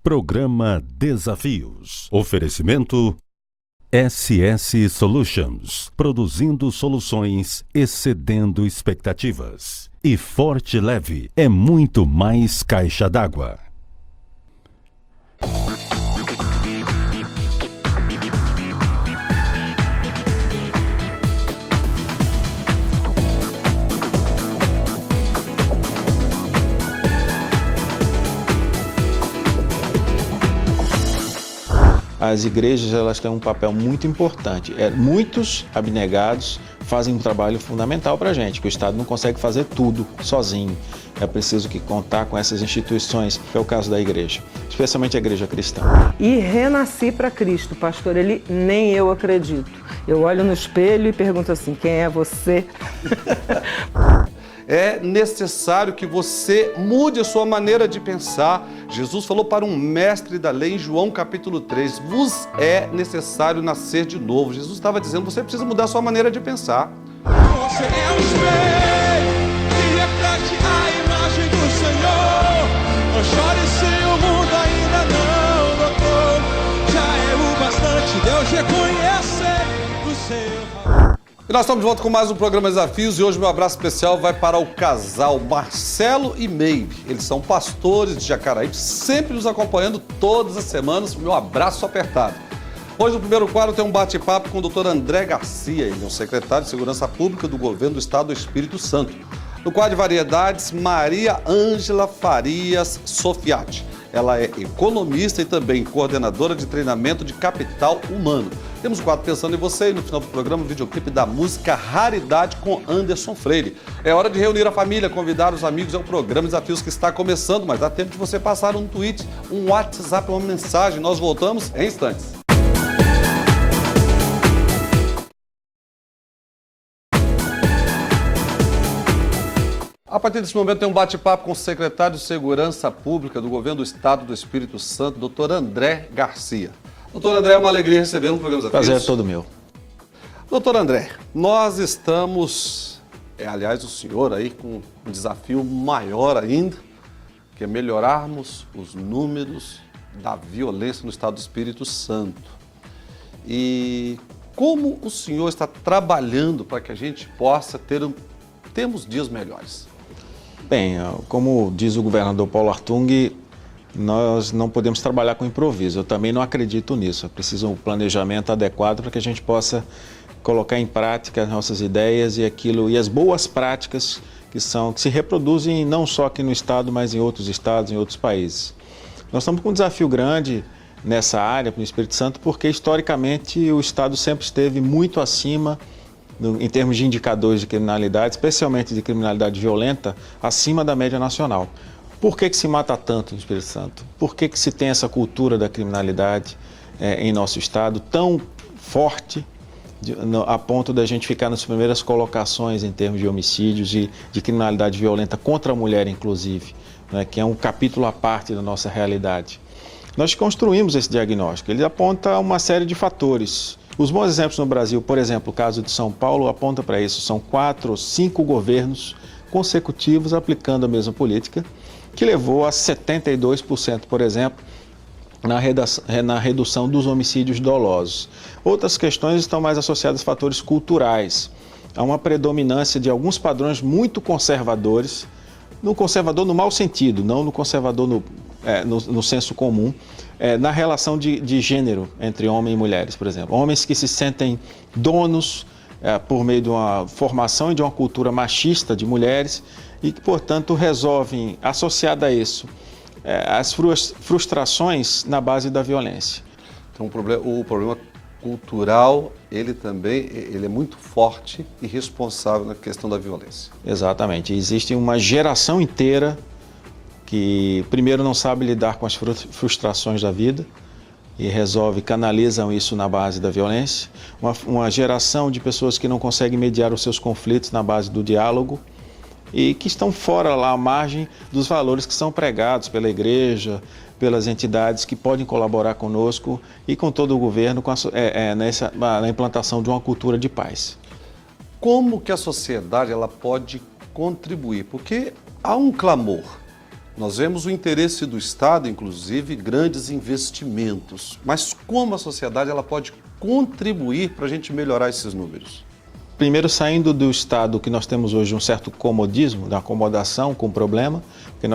Programa Desafios. Oferecimento SS Solutions. Produzindo soluções excedendo expectativas. E Forte Leve é muito mais caixa d'água. As igrejas, elas têm um papel muito importante. Muitos abnegados fazem um trabalho fundamental para a gente, que o Estado não consegue fazer tudo sozinho. É preciso que contar com essas instituições, que é o caso da igreja, especialmente a igreja cristã. E renasci para Cristo, pastor, nem eu acredito. Eu olho no espelho e pergunto assim, quem é você? É necessário que você mude a sua maneira de pensar. Jesus falou para um mestre da lei em João capítulo 3, vos é necessário nascer de novo. Jesus estava dizendo, você precisa mudar a sua maneira de pensar. Você é um espelho que reflete a imagem do Senhor. Não chore se o mundo ainda não notou. Já é o bastante Deus reconhecer o seu valor. E nós estamos de volta com mais um programa Desafios e hoje meu abraço especial vai para o casal Marcelo e Meire. Eles são pastores de Jacaraípe, sempre nos acompanhando todas as semanas. Meu abraço apertado. Hoje no primeiro quadro tem um bate-papo com o Dr. André Garcia, ele é um secretário de Segurança Pública do Governo do Estado do Espírito Santo. No quadro de variedades, Maria Ângela Farias Sofiati. Ela é economista e também coordenadora de treinamento de capital humano. Temos o quadro Pensando em Você e no final do programa o videoclipe da música Raridade com Anderson Freire. É hora de reunir a família, convidar os amigos, é um programa Desafios que está começando, mas dá tempo de você passar um tweet, um WhatsApp, uma mensagem. Nós voltamos em instantes. A partir desse momento tem um bate-papo com o secretário de Segurança Pública do Governo do Estado do Espírito Santo, doutor André Garcia. Doutor André, é uma alegria receber no programa Desafios. Prazer é todo meu. Doutor André, nós estamos, aliás, o senhor aí com um desafio maior ainda, que é melhorarmos os números da violência no Estado do Espírito Santo. E como o senhor está trabalhando para que a gente possa termos dias melhores? Bem, como diz o governador Paulo Artung, nós não podemos trabalhar com improviso. Eu também não acredito nisso. É preciso um planejamento adequado para que a gente possa colocar em prática as nossas ideias e as boas práticas que se reproduzem não só aqui no estado, mas em outros estados, em outros países. Nós estamos com um desafio grande nessa área, no Espírito Santo, porque historicamente o estado sempre esteve muito acima em termos de indicadores de criminalidade, especialmente de criminalidade violenta, acima da média nacional. Por que se mata tanto no Espírito Santo? Por que se tem essa cultura da criminalidade em nosso estado tão forte, a ponto da gente ficar nas primeiras colocações em termos de homicídios e de criminalidade violenta contra a mulher, inclusive, né, que é um capítulo à parte da nossa realidade? Nós construímos esse diagnóstico, ele aponta uma série de fatores. Os bons exemplos no Brasil, por exemplo, o caso de São Paulo aponta para isso. São 4 ou 5 governos consecutivos aplicando a mesma política, que levou a 72%, por exemplo, na redução dos homicídios dolosos. Outras questões estão mais associadas a fatores culturais. Há uma predominância de alguns padrões muito conservadores, no conservador no mau sentido, não no conservador no senso comum, na relação de gênero entre homens e mulheres, por exemplo. Homens que se sentem donos por meio de uma formação e de uma cultura machista de mulheres e que, portanto, resolvem, associada a isso, as frustrações na base da violência. Então, o problema cultural, ele é muito forte e responsável na questão da violência. Exatamente. Existe uma geração inteira que primeiro não sabe lidar com as frustrações da vida e canalizam isso na base da violência. Uma geração de pessoas que não conseguem mediar os seus conflitos na base do diálogo e que estão fora lá à margem dos valores que são pregados pela igreja, pelas entidades que podem colaborar conosco e com todo o governo na implantação de uma cultura de paz. Como que a sociedade ela pode contribuir? Porque há um clamor Nós vemos o interesse do Estado, inclusive, grandes investimentos. Mas como a sociedade ela pode contribuir para a gente melhorar esses números? Primeiro, saindo do estado que nós temos hoje, um certo comodismo, da acomodação com o problema, porque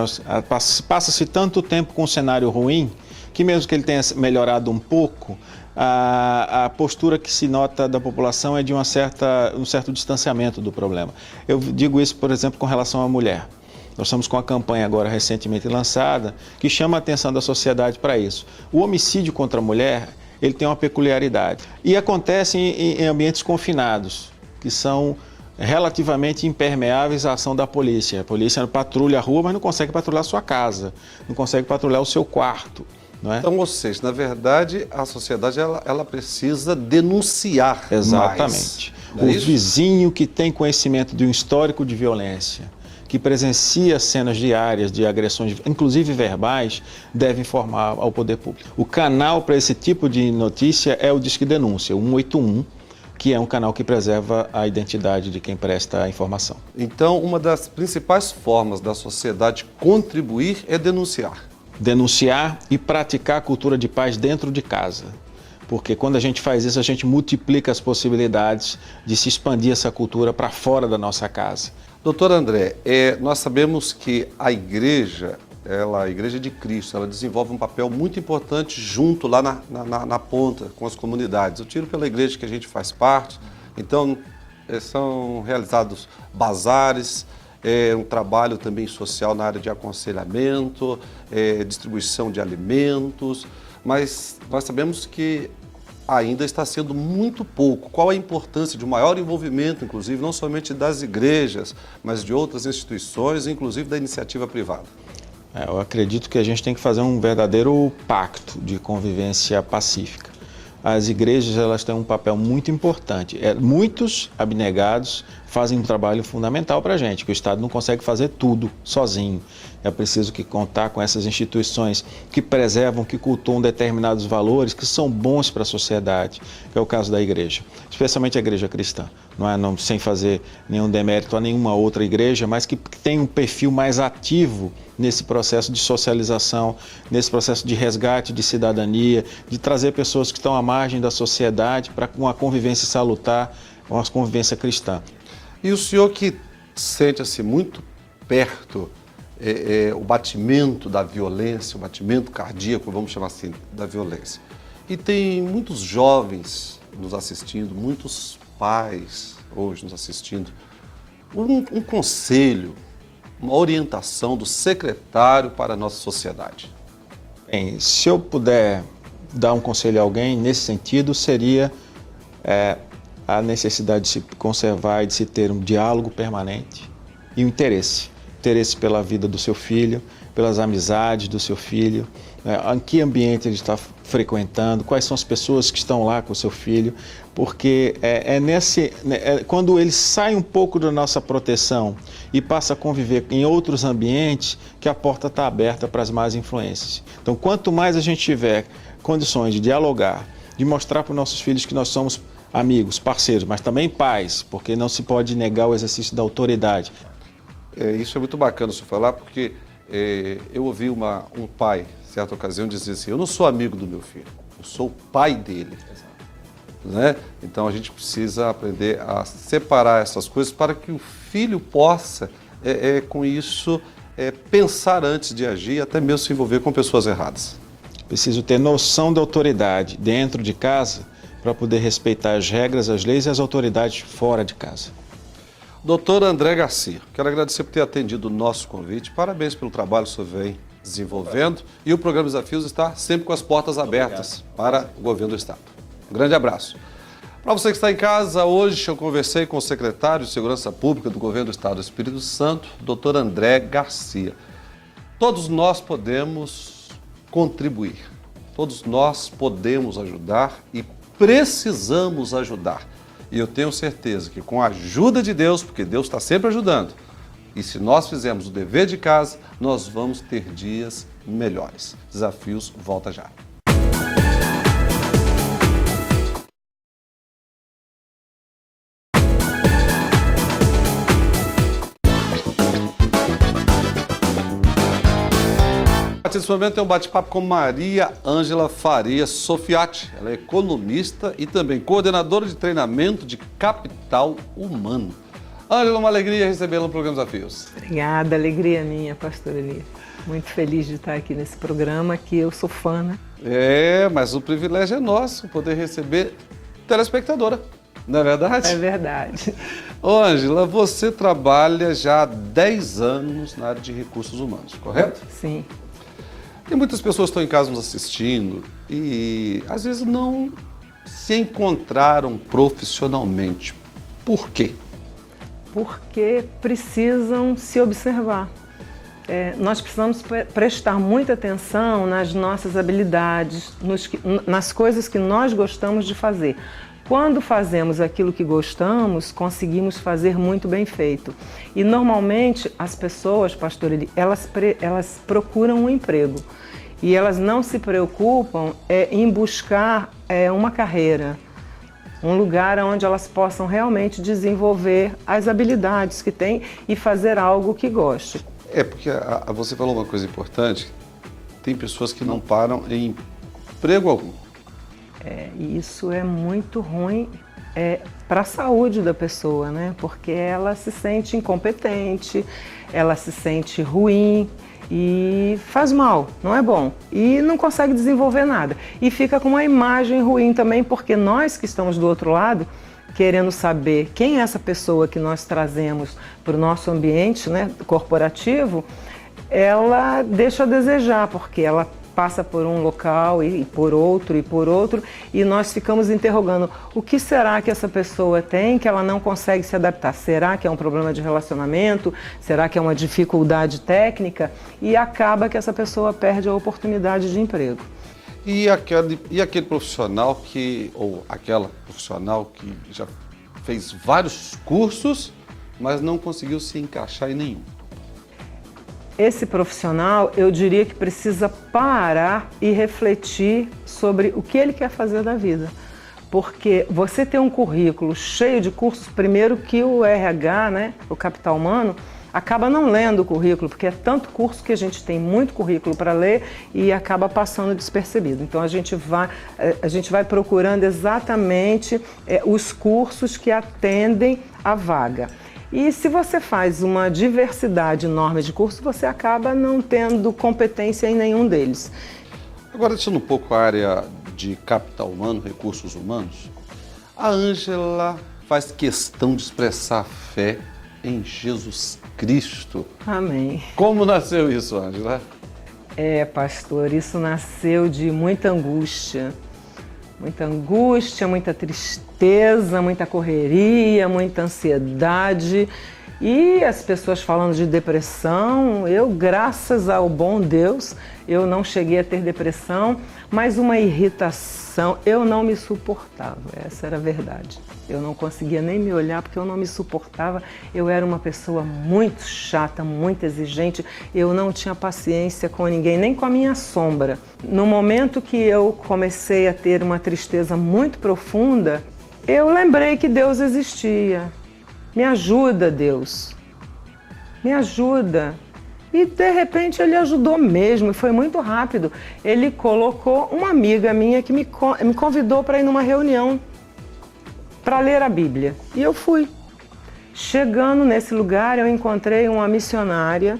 passa-se tanto tempo com um cenário ruim, que mesmo que ele tenha melhorado um pouco, a postura que se nota da população é de um certo distanciamento do problema. Eu digo isso, por exemplo, com relação à mulher. Nós estamos com uma campanha agora recentemente lançada que chama a atenção da sociedade para isso. O homicídio contra a mulher, ele tem uma peculiaridade e acontece em ambientes confinados, que são relativamente impermeáveis à ação da polícia. A polícia patrulha a rua, mas não consegue patrulhar a sua casa, não consegue patrulhar o seu quarto. Não é? Então, ou seja, na verdade, a sociedade ela precisa denunciar. Exatamente. Mais. O vizinho que tem conhecimento de um histórico de violência, que presencia cenas diárias de agressões, inclusive verbais, deve informar ao poder público. O canal para esse tipo de notícia é o Disque Denúncia, 181, que é um canal que preserva a identidade de quem presta a informação. Então, uma das principais formas da sociedade contribuir é denunciar. Denunciar e praticar a cultura de paz dentro de casa. Porque quando a gente faz isso, a gente multiplica as possibilidades de se expandir essa cultura para fora da nossa casa. Doutor André, nós sabemos que a Igreja de Cristo, ela desenvolve um papel muito importante junto lá na ponta, com as comunidades. Eu tiro pela igreja que a gente faz parte, então são realizados bazares, um trabalho também social na área de aconselhamento, distribuição de alimentos, mas nós sabemos que ainda está sendo muito pouco. Qual a importância de um maior envolvimento, inclusive, não somente das igrejas, mas de outras instituições, inclusive da iniciativa privada? Eu acredito que a gente tem que fazer um verdadeiro pacto de convivência pacífica. As igrejas elas têm um papel muito importante. Muitos abnegados fazem um trabalho fundamental para a gente, que o Estado não consegue fazer tudo sozinho. É preciso que contar com essas instituições que preservam, que cultuam determinados valores que são bons para a sociedade, que é o caso da igreja, especialmente a igreja cristã. Não, sem fazer nenhum demérito a nenhuma outra igreja, mas que tem um perfil mais ativo nesse processo de socialização, nesse processo de resgate de cidadania, de trazer pessoas que estão à margem da sociedade para uma convivência salutar, uma convivência cristã. E o senhor que sente-se muito perto o batimento da violência, o batimento cardíaco, vamos chamar assim, da violência. E tem muitos jovens nos assistindo, muitos pais hoje nos assistindo. Um conselho, uma orientação do secretário para a nossa sociedade. Bem, se eu puder dar um conselho a alguém nesse sentido, seria a necessidade de se conservar e de se ter um diálogo permanente e o interesse pela vida do seu filho, pelas amizades do seu filho, em que ambiente ele está frequentando, quais são as pessoas que estão lá com o seu filho, porque quando ele sai um pouco da nossa proteção e passa a conviver em outros ambientes, que a porta está aberta para as más influências. Então, quanto mais a gente tiver condições de dialogar, de mostrar para os nossos filhos que nós somos amigos, parceiros, mas também pais, porque não se pode negar o exercício da autoridade. Isso é muito bacana o senhor falar, porque eu ouvi um pai, certa ocasião, dizer assim, eu não sou amigo do meu filho, eu sou o pai dele. Né? Então a gente precisa aprender a separar essas coisas para que o filho possa, com isso, pensar antes de agir e até mesmo se envolver com pessoas erradas. Preciso ter noção da autoridade dentro de casa para poder respeitar as regras, as leis e as autoridades fora de casa. Doutor André Garcia, quero agradecer por ter atendido o nosso convite. Parabéns pelo trabalho que o senhor vem desenvolvendo. E o programa Desafios está sempre com as portas abertas para o governo do Estado. Um grande abraço. Para você que está em casa, hoje eu conversei com o secretário de Segurança Pública do Governo do Estado do Espírito Santo, doutor André Garcia. Todos nós podemos contribuir, todos nós podemos ajudar e precisamos ajudar. E eu tenho certeza que com a ajuda de Deus, porque Deus está sempre ajudando, e se nós fizermos o dever de casa, nós vamos ter dias melhores. Desafios volta já. Nesse momento tem um bate-papo com Maria Ângela Faria Sofiati. Ela é economista e também coordenadora de treinamento de capital humano. Ângela, uma alegria recebê-la no programa Desafios. Obrigada, alegria minha, pastora Eli. Muito feliz de estar aqui nesse programa, que eu sou fã, né? Mas o privilégio é nosso, poder receber telespectadora, não é verdade? É verdade. Ângela, você trabalha já há 10 anos na área de recursos humanos, correto? Sim. E muitas pessoas estão em casa nos assistindo e às vezes não se encontraram profissionalmente. Por quê? Porque precisam se observar. Nós precisamos prestar muita atenção nas nossas habilidades, nas coisas que nós gostamos de fazer. Quando fazemos aquilo que gostamos, conseguimos fazer muito bem feito. E normalmente as pessoas, pastor Eli, elas procuram um emprego. E elas não se preocupam em buscar uma carreira, um lugar onde elas possam realmente desenvolver as habilidades que têm e fazer algo que goste. Porque você falou uma coisa importante, tem pessoas que não param em emprego algum. E isso é muito ruim para a saúde da pessoa, né? Porque ela se sente incompetente, ela se sente ruim e faz mal, não é bom. E não consegue desenvolver nada. E fica com uma imagem ruim também, porque nós que estamos do outro lado, querendo saber quem é essa pessoa que nós trazemos para o nosso ambiente, né, corporativo, ela deixa a desejar, porque ela passa por um local e por outro, e nós ficamos interrogando o que será que essa pessoa tem que ela não consegue se adaptar. Será que é um problema de relacionamento? Será que é uma dificuldade técnica? E acaba que essa pessoa perde a oportunidade de emprego. E aquele profissional ou aquela profissional que já fez vários cursos, mas não conseguiu se encaixar em nenhum? Esse profissional, eu diria que precisa parar e refletir sobre o que ele quer fazer da vida. Porque você ter um currículo cheio de cursos, primeiro que o RH, né, o capital humano, acaba não lendo o currículo, porque é tanto curso que a gente tem muito currículo para ler e acaba passando despercebido. Então a gente vai procurando exatamente os cursos que atendem à vaga. E se você faz uma diversidade enorme de cursos, você acaba não tendo competência em nenhum deles. Agora, deixando um pouco a área de capital humano, recursos humanos, a Ângela faz questão de expressar fé em Jesus Cristo. Amém. Como nasceu isso, Ângela? Pastor, isso nasceu de muita angústia, muita tristeza, muita correria, muita ansiedade. E as pessoas falando de depressão, graças ao bom Deus, eu não cheguei a ter depressão, mas uma irritação, eu não me suportava, essa era a verdade. Eu não conseguia nem me olhar porque eu não me suportava, eu era uma pessoa muito chata, muito exigente, eu não tinha paciência com ninguém, nem com a minha sombra. No momento que eu comecei a ter uma tristeza muito profunda, eu lembrei que Deus existia. Me ajuda, Deus. Me ajuda. E, de repente, ele ajudou mesmo, e foi muito rápido. Ele colocou uma amiga minha que me convidou para ir numa reunião para ler a Bíblia. E eu fui. Chegando nesse lugar, eu encontrei uma missionária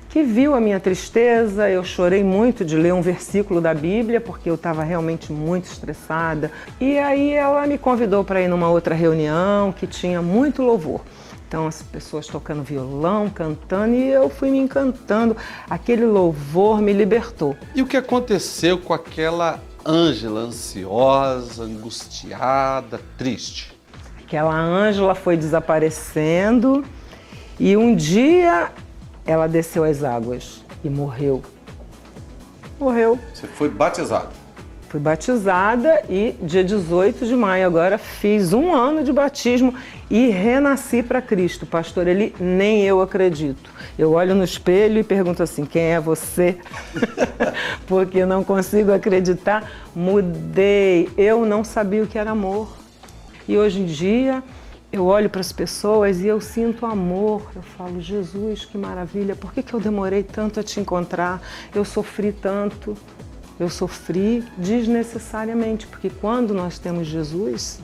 que viu a minha tristeza. Eu chorei muito de ler um versículo da Bíblia, porque eu estava realmente muito estressada. E aí ela me convidou para ir numa outra reunião que tinha muito louvor. Então as pessoas tocando violão, cantando, e eu fui me encantando. Aquele louvor me libertou. E o que aconteceu com aquela Ângela ansiosa, angustiada, triste? Aquela Ângela foi desaparecendo e um dia ela desceu as águas e morreu. Morreu. Você foi batizada? Fui batizada e dia 18 de maio agora fiz 1 ano de batismo e renasci para Cristo. Pastor Eli, nem eu acredito. Eu olho no espelho e pergunto assim, quem é você? Porque eu não consigo acreditar. Mudei. Eu não sabia o que era amor. E hoje em dia eu olho para as pessoas e eu sinto amor. Eu falo, Jesus, que maravilha, por que eu demorei tanto a te encontrar? Eu sofri tanto. Eu sofri desnecessariamente, porque quando nós temos Jesus,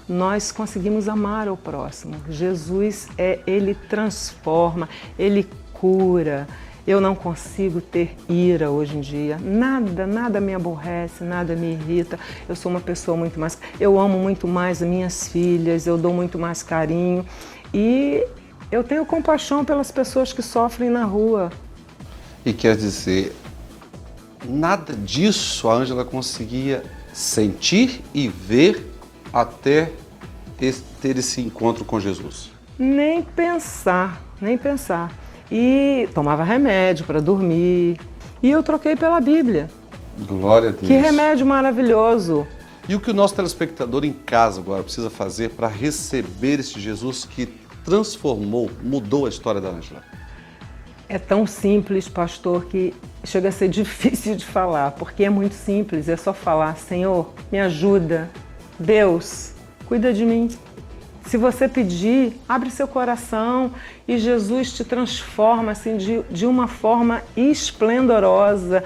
nós conseguimos amar o próximo. Jesus, ele transforma, ele cura. Eu não consigo ter ira hoje em dia. Nada me aborrece, nada me irrita. Eu sou uma pessoa muito mais... Eu amo muito mais as minhas filhas, eu dou muito mais carinho. E eu tenho compaixão pelas pessoas que sofrem na rua. E quer dizer, nada disso a Ângela conseguia sentir e ver até ter esse encontro com Jesus? Nem pensar. E tomava remédio para dormir. E eu troquei pela Bíblia. Glória a Deus. Que remédio maravilhoso. E o que o nosso telespectador em casa agora precisa fazer para receber esse Jesus que transformou, mudou a história da Ângela? É tão simples, pastor, que chega a ser difícil de falar, porque é muito simples, é só falar, Senhor, me ajuda, Deus, cuida de mim. Se você pedir, abre seu coração e Jesus te transforma assim, de uma forma esplendorosa,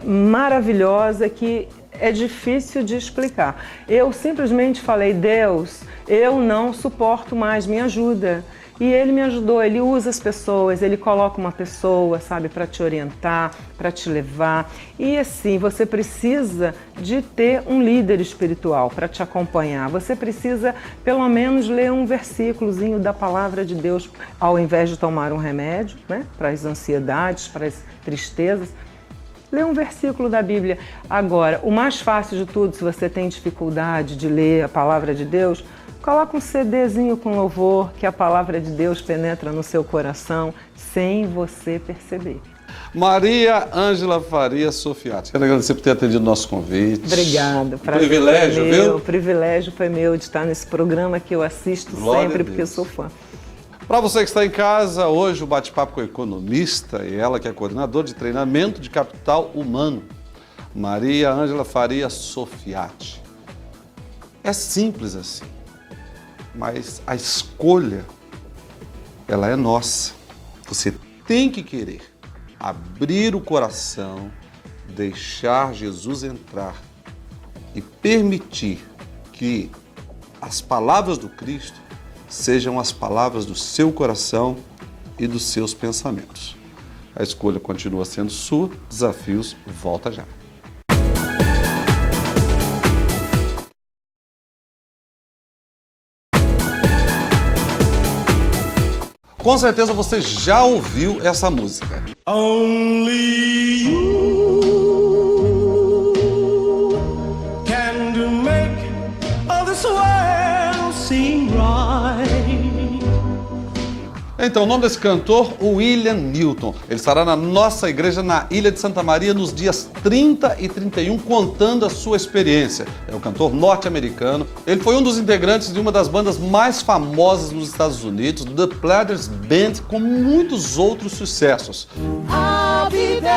maravilhosa, que é difícil de explicar. Eu simplesmente falei, Deus, eu não suporto mais, me ajuda. E ele me ajudou, ele usa as pessoas, ele coloca uma pessoa, sabe, para te orientar, para te levar. E assim, você precisa de ter um líder espiritual para te acompanhar. Você precisa, pelo menos, ler um versículozinho da palavra de Deus, ao invés de tomar um remédio, né, para as ansiedades, para as tristezas. Lê um versículo da Bíblia. Agora, o mais fácil de tudo, se você tem dificuldade de ler a palavra de Deus, coloca um CDzinho com louvor, que a palavra de Deus penetra no seu coração sem você perceber. Maria Ângela Faria Sofiati, quero agradecer por ter atendido o nosso convite. Obrigada. Privilégio, viu? O privilégio foi meu de estar nesse programa que eu assisto sempre, porque eu sou fã. Para você que está em casa, hoje o bate-papo com a economista e ela que é coordenadora de treinamento de capital humano, Maria Ângela Faria Sofiati. É simples assim, mas a escolha, ela é nossa. Você tem que querer abrir o coração, deixar Jesus entrar e permitir que as palavras do Cristo sejam as palavras do seu coração e dos seus pensamentos. A escolha continua sendo sua. Desafios, volta já. Com certeza você já ouviu essa música. Only you can make all this world seem right. Então, o nome desse cantor, William Newton. Ele estará na nossa igreja na Ilha de Santa Maria nos dias 30 e 31, contando a sua experiência. É um cantor norte-americano. Ele foi um dos integrantes de uma das bandas mais famosas nos Estados Unidos, The Platters Band, com muitos outros sucessos. I'll be there.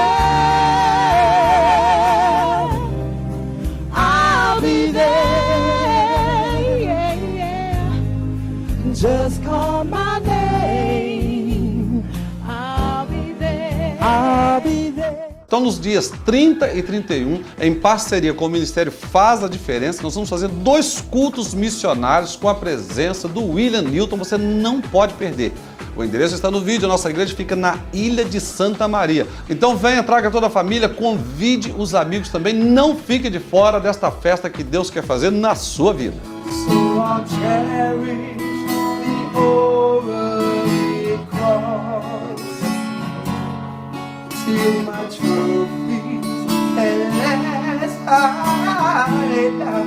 I'll be there. Yeah, yeah. Just call my name. I'll be there. I'll be there. Então, nos dias 30 e 31, em parceria com o Ministério Faz a Diferença, nós vamos fazer 2 cultos missionários com a presença do William Newton. Você não pode perder. O endereço está no vídeo, a nossa igreja fica na Ilha de Santa Maria. Então venha, traga toda a família, convide os amigos também. Não fique de fora desta festa que Deus quer fazer na sua vida. So I'll cherish the overly cross till my trophies at last I die.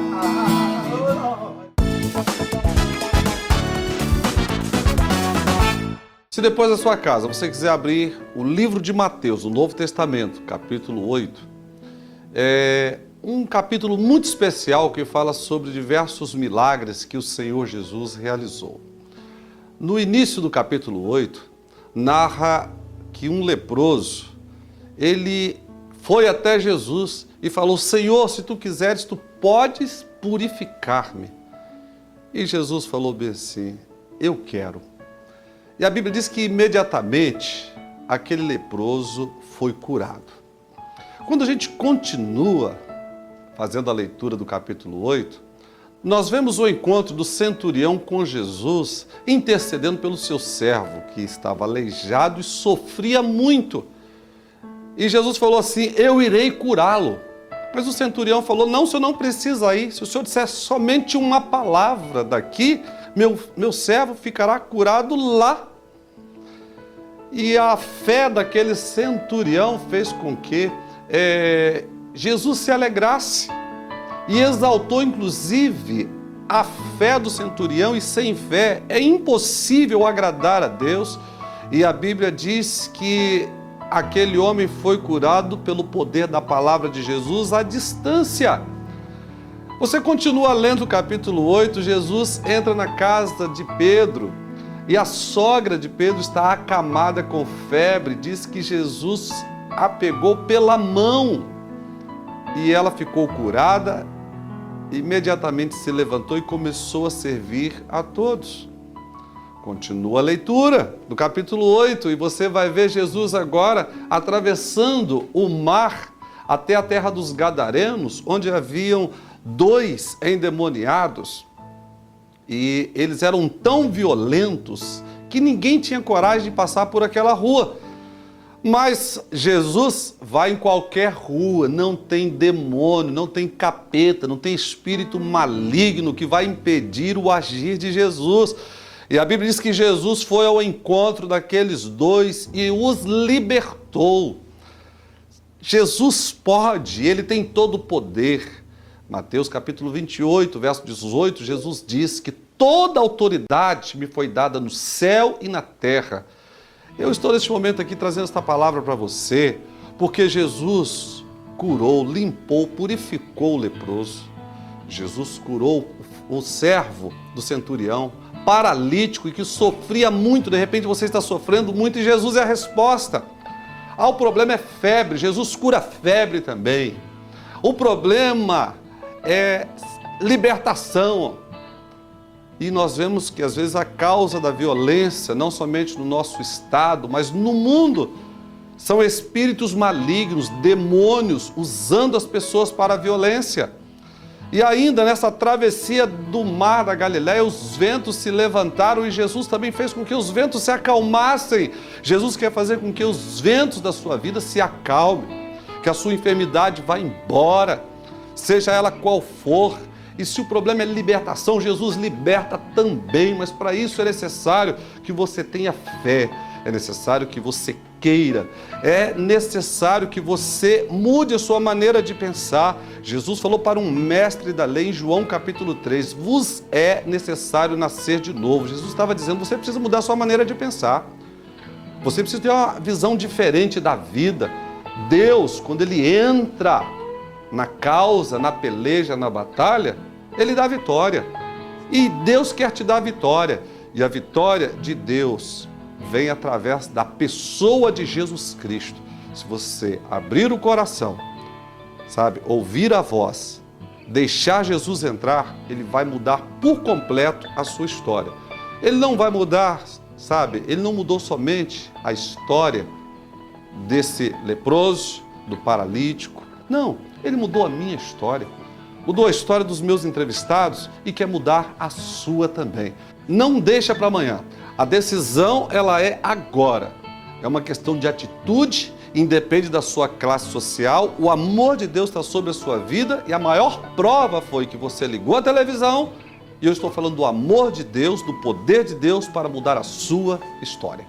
Oh, Lord. Se depois da sua casa você quiser abrir o livro de Mateus, o Novo Testamento, capítulo 8, é um capítulo muito especial que fala sobre diversos milagres que o Senhor Jesus realizou. No início do capítulo 8, narra que um leproso, ele foi até Jesus e falou: Senhor, se tu quiseres, tu podes purificar-me. E Jesus falou bem assim, eu quero. E a Bíblia diz que imediatamente aquele leproso foi curado. Quando a gente continua fazendo a leitura do capítulo 8, nós vemos o encontro do centurião com Jesus, intercedendo pelo seu servo, que estava aleijado e sofria muito. E Jesus falou assim, eu irei curá-lo. Mas o centurião falou, não, o senhor não precisa ir. Se o senhor disser somente uma palavra daqui, meu servo ficará curado lá. E a fé daquele centurião fez com que Jesus se alegrasse e exaltou inclusive a fé do centurião, e sem fé é impossível agradar a Deus. E a Bíblia diz que aquele homem foi curado pelo poder da palavra de Jesus à distância. Você continua lendo o capítulo 8, Jesus entra na casa de Pedro e a sogra de Pedro está acamada com febre. Diz que Jesus a pegou pela mão e ela ficou curada, imediatamente se levantou e começou a servir a todos. Continua a leitura do capítulo 8 e você vai ver Jesus agora atravessando o mar até a terra dos Gadarenos, onde haviam 2 endemoniados e eles eram tão violentos que ninguém tinha coragem de passar por aquela rua. Mas Jesus vai em qualquer rua, não tem demônio, não tem capeta, não tem espírito maligno que vai impedir o agir de Jesus. E a Bíblia diz que Jesus foi ao encontro daqueles 2 e os libertou. Jesus pode, ele tem todo o poder. Mateus capítulo 28, verso 18, Jesus diz que toda autoridade me foi dada no céu e na terra. Eu estou neste momento aqui trazendo esta palavra para você, porque Jesus curou, limpou, purificou o leproso. Jesus curou o servo do centurião, paralítico e que sofria muito. De repente você está sofrendo muito e Jesus é a resposta. O problema é febre, Jesus cura febre também. O problema é libertação. E nós vemos que às vezes a causa da violência, não somente no nosso estado, mas no mundo, são espíritos malignos, demônios, usando as pessoas para a violência. E ainda nessa travessia do mar da Galileia, os ventos se levantaram e Jesus também fez com que os ventos se acalmassem. Jesus quer fazer com que os ventos da sua vida se acalmem, que a sua enfermidade vá embora, seja ela qual for. E se o problema é libertação, Jesus liberta também, mas para isso é necessário que você tenha fé, é necessário que você queira, é necessário que você mude a sua maneira de pensar. Jesus falou para um mestre da lei em João capítulo 3, vos é necessário nascer de novo. Jesus estava dizendo, você precisa mudar a sua maneira de pensar, você precisa ter uma visão diferente da vida. Deus, quando Ele entra na causa, na peleja, na batalha, Ele dá vitória. E Deus quer te dar vitória. E a vitória de Deus vem através da pessoa de Jesus Cristo. Se você abrir o coração, sabe, ouvir a voz, deixar Jesus entrar, Ele vai mudar por completo a sua história. Ele não vai mudar, sabe, Ele não mudou somente a história desse leproso, do paralítico. Não, Ele mudou a minha história, mudou a história dos meus entrevistados e quer mudar a sua também. Não deixa para amanhã. A decisão, ela é agora. É uma questão de atitude, independe da sua classe social. O amor de Deus está sobre a sua vida e a maior prova foi que você ligou a televisão e eu estou falando do amor de Deus, do poder de Deus para mudar a sua história.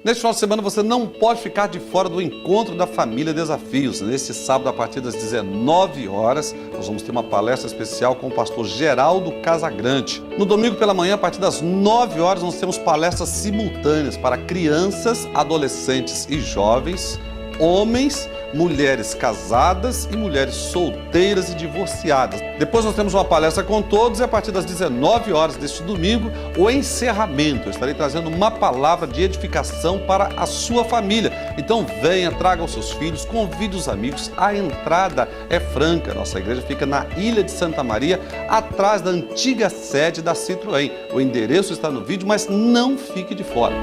Neste final de semana você não pode ficar de fora do encontro da Família Desafios. Neste sábado, a partir das 19 horas, nós vamos ter uma palestra especial com o pastor Geraldo Casagrande. No domingo pela manhã, a partir das 9 horas, nós temos palestras simultâneas para crianças, adolescentes e jovens, homens, mulheres casadas e mulheres solteiras e divorciadas. Depois nós temos uma palestra com todos e a partir das 19 horas deste domingo, o encerramento. Eu estarei trazendo uma palavra de edificação para a sua família. Então venha, traga os seus filhos, convide os amigos. A entrada é franca. Nossa igreja fica na Ilha de Santa Maria, atrás da antiga sede da Citroën. O endereço está no vídeo, mas não fique de fora.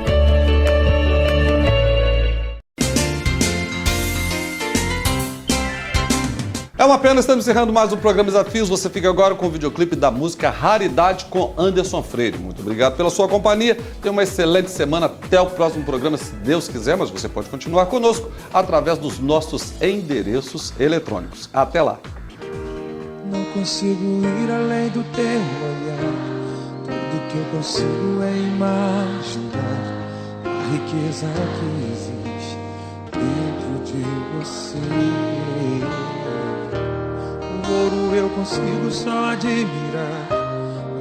É uma pena, estamos encerrando mais um programa Desafios. Você fica agora com o videoclipe da música Raridade com Anderson Freire. Muito obrigado pela sua companhia. Tenha uma excelente semana. Até o próximo programa, se Deus quiser, mas você pode continuar conosco através dos nossos endereços eletrônicos. Até lá. Não consigo ir além do teu olhar. Tudo que eu consigo é imaginar a riqueza que existe dentro de você. O ouro eu consigo só admirar,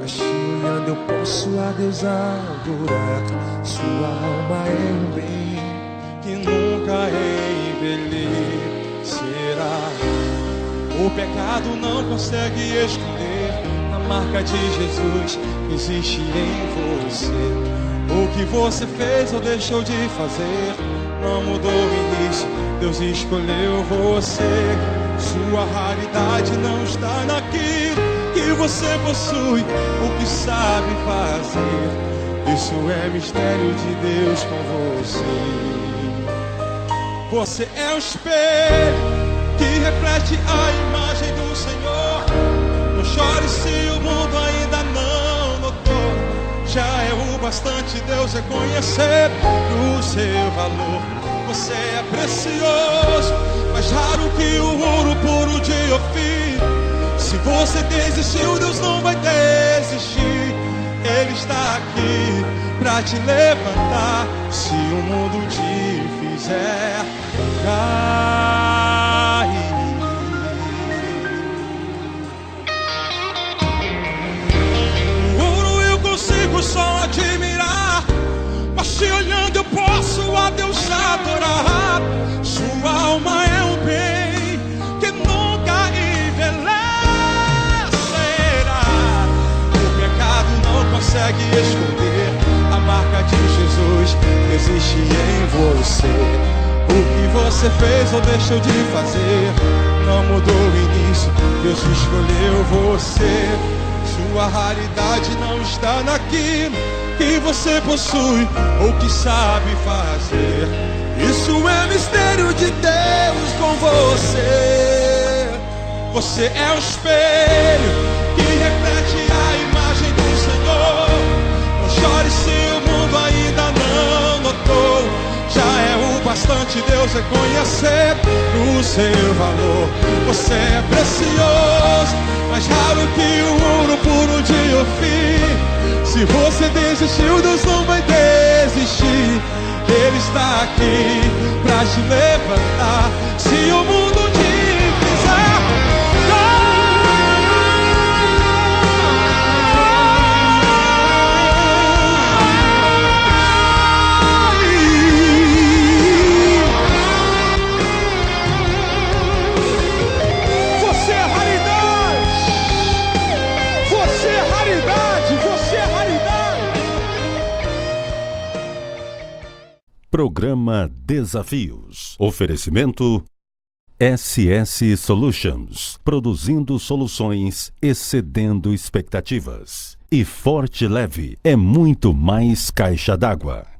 mas te olhando eu posso a Deus adorar. Sua alma é um bem que nunca envelhecerá. O pecado não consegue esconder a marca de Jesus que existe em você. O que você fez ou deixou de fazer não mudou o início, Deus escolheu você. Sua raridade não está naquilo que você possui, o que sabe fazer. Isso é mistério de Deus com você. Você é um espelho que reflete a imagem do Senhor. Não chore se o mundo ainda não notou. Já é o bastante Deus reconhecer o seu valor. Você é precioso, mais raro que o ouro puro de Ofir. Se você desistiu, Deus não vai desistir. Ele está aqui pra te levantar. Se o mundo te fizer cair. O ouro eu consigo só admirar, mas te olhando eu posso a Deus adorar. Sua alma é um bem que nunca envelhecerá. O pecado não consegue esconder a marca de Jesus que existe em você. O que você fez ou deixou de fazer não mudou o início, Deus escolheu você. Sua raridade não está naquilo que você possui ou que sabe fazer. Isso é mistério de Deus com você. Você é o espelho que reflete a imagem do Senhor. Não chore se o mundo ainda não notou. Já é o bastante Deus reconhecer o seu valor. Você é precioso, mais raro que o ouro puro de Ofir. Se você desistiu, Deus não vai desistir. Ele está aqui pra te levantar. Se o mundo te fizer você é raridade. Você é raridade. Você é raridade. Programa Desafios. Oferecimento SS Solutions. Produzindo soluções excedendo expectativas. E Forte Leve é muito mais caixa d'água.